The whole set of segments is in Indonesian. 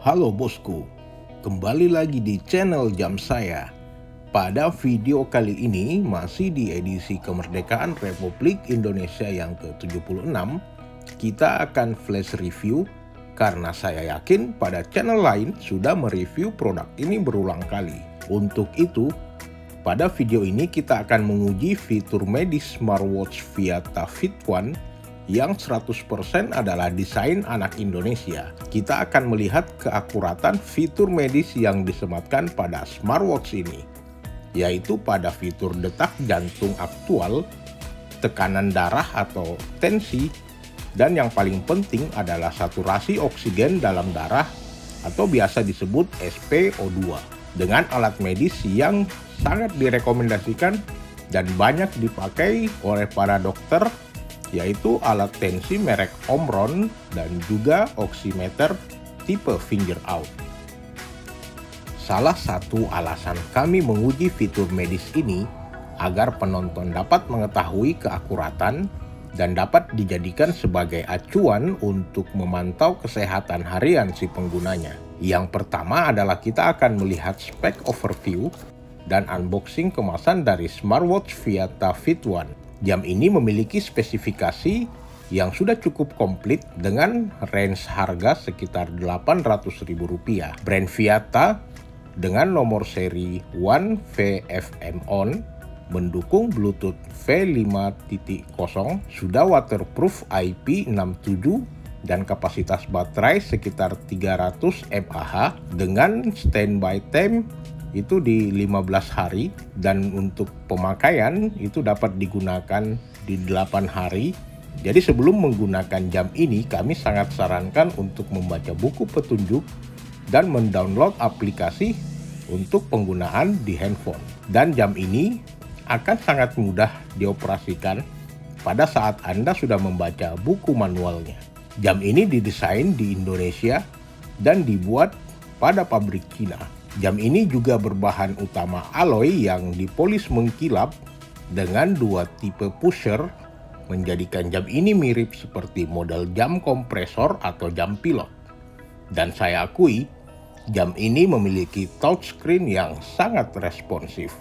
Halo bosku, kembali lagi di channel jam saya. Pada video kali ini masih di edisi kemerdekaan Republik Indonesia yang ke-76, kita akan flash review karena saya yakin pada channel lain sudah mereview produk ini berulang kali. Untuk itu, pada video ini kita akan menguji fitur medis smartwatch Viata Fit One yang 100% adalah desain anak Indonesia. Kita akan melihat keakuratan fitur medis yang disematkan pada smartwatch ini, yaitu pada fitur detak jantung aktual, tekanan darah atau tensi, dan yang paling penting adalah saturasi oksigen dalam darah atau biasa disebut SpO2, dengan alat medis yang sangat direkomendasikan dan banyak dipakai oleh para dokter, yaitu alat tensi merek Omron dan juga oximeter tipe finger out. Salah satu alasan kami menguji fitur medis ini agar penonton dapat mengetahui keakuratan dan dapat dijadikan sebagai acuan untuk memantau kesehatan harian si penggunanya. Yang pertama adalah kita akan melihat spek overview dan unboxing kemasan dari smartwatch Viata Fit One. Jam ini memiliki spesifikasi yang sudah cukup komplit dengan range harga sekitar Rp800.000. Brand Viata dengan nomor seri One VFM On mendukung Bluetooth V5.0, sudah waterproof IP67 dan kapasitas baterai sekitar 300 mAh dengan standby time itu di 15 hari, dan untuk pemakaian itu dapat digunakan di 8 hari. Jadi sebelum menggunakan jam ini, kami sangat sarankan untuk membaca buku petunjuk dan mendownload aplikasi untuk penggunaan di handphone. Dan jam ini akan sangat mudah dioperasikan pada saat Anda sudah membaca buku manualnya. Jam ini didesain di Indonesia dan dibuat pada pabrik Cina. Jam ini juga berbahan utama alloy yang dipolis mengkilap dengan dua tipe pusher, menjadikan jam ini mirip seperti model jam kompresor atau jam pilot. Dan saya akui, jam ini memiliki touchscreen yang sangat responsif.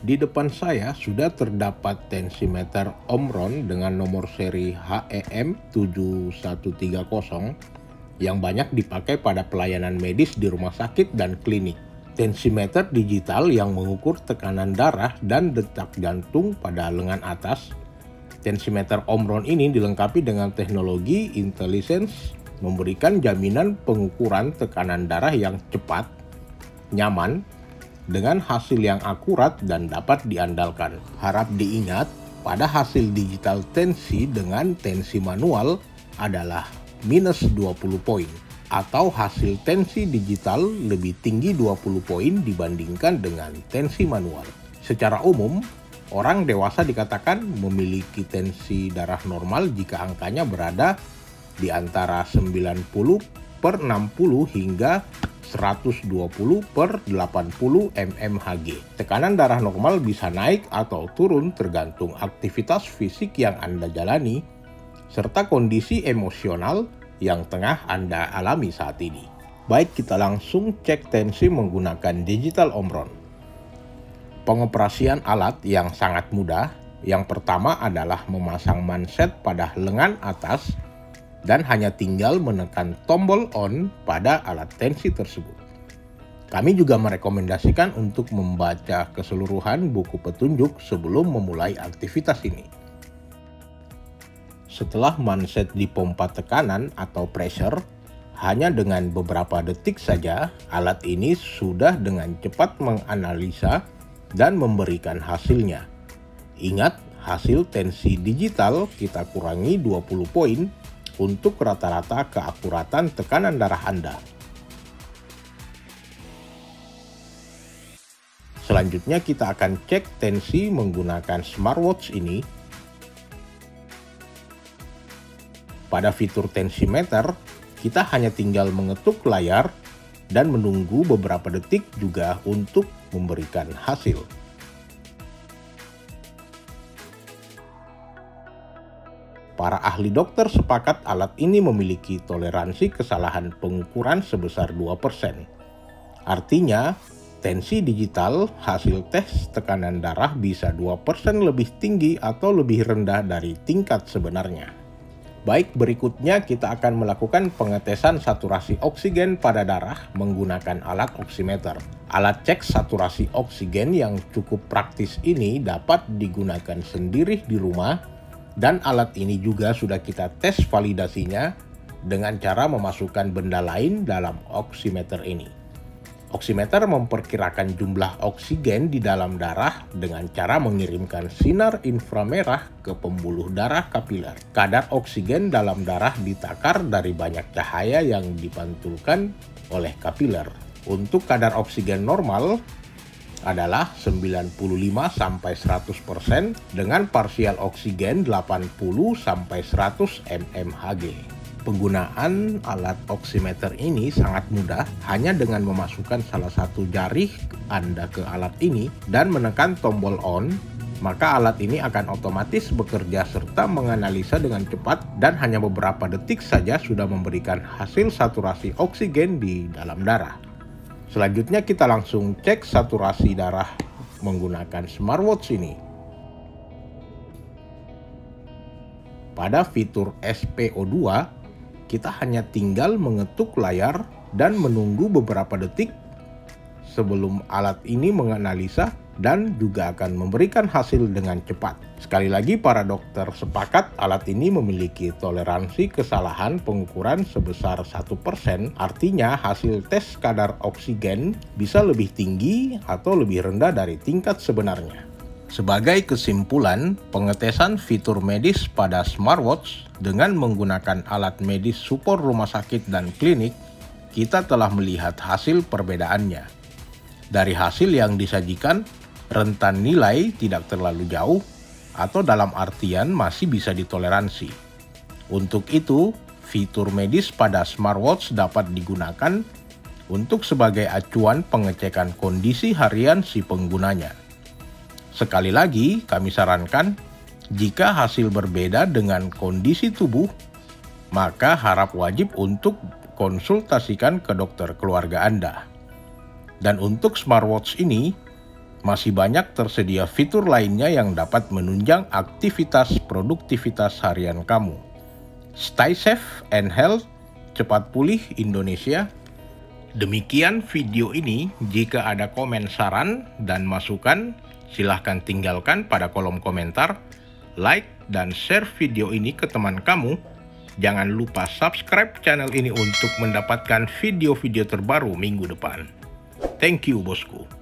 Di depan saya sudah terdapat tensimeter Omron dengan nomor seri HEM 7130 yang banyak dipakai pada pelayanan medis di rumah sakit dan klinik. Tensimeter digital yang mengukur tekanan darah dan detak jantung pada lengan atas. Tensimeter Omron ini dilengkapi dengan teknologi Intelligence, memberikan jaminan pengukuran tekanan darah yang cepat, nyaman, dengan hasil yang akurat dan dapat diandalkan. Harap diingat, pada hasil digital tensi dengan tensi manual adalah minus 20 poin, atau hasil tensi digital lebih tinggi 20 poin dibandingkan dengan tensi manual. Secara umum, orang dewasa dikatakan memiliki tensi darah normal jika angkanya berada di antara 90/60 hingga 120/80 mmHg. Tekanan darah normal bisa naik atau turun tergantung aktivitas fisik yang Anda jalani serta kondisi emosional yang tengah Anda alami saat ini. Baik, kita langsung cek tensi menggunakan digital Omron. Pengoperasian alat yang sangat mudah. Yang pertama adalah memasang manset pada lengan atas dan hanya tinggal menekan tombol on pada alat tensi tersebut. Kami juga merekomendasikan untuk membaca keseluruhan buku petunjuk sebelum memulai aktivitas ini. Setelah manset dipompa tekanan atau pressure, hanya dengan beberapa detik saja, alat ini sudah dengan cepat menganalisa dan memberikan hasilnya. Ingat, hasil tensi digital kita kurangi 20 poin untuk rata-rata keakuratan tekanan darah Anda. Selanjutnya kita akan cek tensi menggunakan smartwatch ini. Pada fitur tensimeter, kita hanya tinggal mengetuk layar dan menunggu beberapa detik juga untuk memberikan hasil. Para ahli dokter sepakat alat ini memiliki toleransi kesalahan pengukuran sebesar 2%. Artinya, tensi digital hasil tes tekanan darah bisa 2% lebih tinggi atau lebih rendah dari tingkat sebenarnya. Baik, berikutnya kita akan melakukan pengetesan saturasi oksigen pada darah menggunakan alat oximeter. Alat cek saturasi oksigen yang cukup praktis ini dapat digunakan sendiri di rumah, dan alat ini juga sudah kita tes validasinya dengan cara memasukkan benda lain dalam oximeter ini. Oximeter memperkirakan jumlah oksigen di dalam darah dengan cara mengirimkan sinar inframerah ke pembuluh darah kapiler. Kadar oksigen dalam darah ditakar dari banyak cahaya yang dipantulkan oleh kapiler. Untuk kadar oksigen normal adalah 95-100% dengan parsial oksigen 80-100 mmHg. Penggunaan alat oximeter ini sangat mudah, hanya dengan memasukkan salah satu jari Anda ke alat ini dan menekan tombol on, maka alat ini akan otomatis bekerja serta menganalisa dengan cepat dan hanya beberapa detik saja sudah memberikan hasil saturasi oksigen di dalam darah. Selanjutnya kita langsung cek saturasi darah menggunakan smartwatch ini. Pada fitur SpO2, kita hanya tinggal mengetuk layar dan menunggu beberapa detik sebelum alat ini menganalisa dan juga akan memberikan hasil dengan cepat. Sekali lagi, para dokter sepakat alat ini memiliki toleransi kesalahan pengukuran sebesar 1%, artinya hasil tes kadar oksigen bisa lebih tinggi atau lebih rendah dari tingkat sebenarnya. Sebagai kesimpulan, pengetesan fitur medis pada smartwatch dengan menggunakan alat medis support rumah sakit dan klinik, kita telah melihat hasil perbedaannya. Dari hasil yang disajikan, rentan nilai tidak terlalu jauh atau dalam artian masih bisa ditoleransi. Untuk itu, fitur medis pada smartwatch dapat digunakan untuk sebagai acuan pengecekan kondisi harian si penggunanya. Sekali lagi, kami sarankan, jika hasil berbeda dengan kondisi tubuh, maka harap wajib untuk konsultasikan ke dokter keluarga Anda. Dan untuk smartwatch ini, masih banyak tersedia fitur lainnya yang dapat menunjang aktivitas produktivitas harian kamu. Stay safe and health, cepat pulih Indonesia. Demikian video ini. Jika ada komen, saran, dan masukan, silahkan tinggalkan pada kolom komentar, like, dan share video ini ke teman kamu. Jangan lupa subscribe channel ini untuk mendapatkan video-video terbaru minggu depan. Thank you, bosku.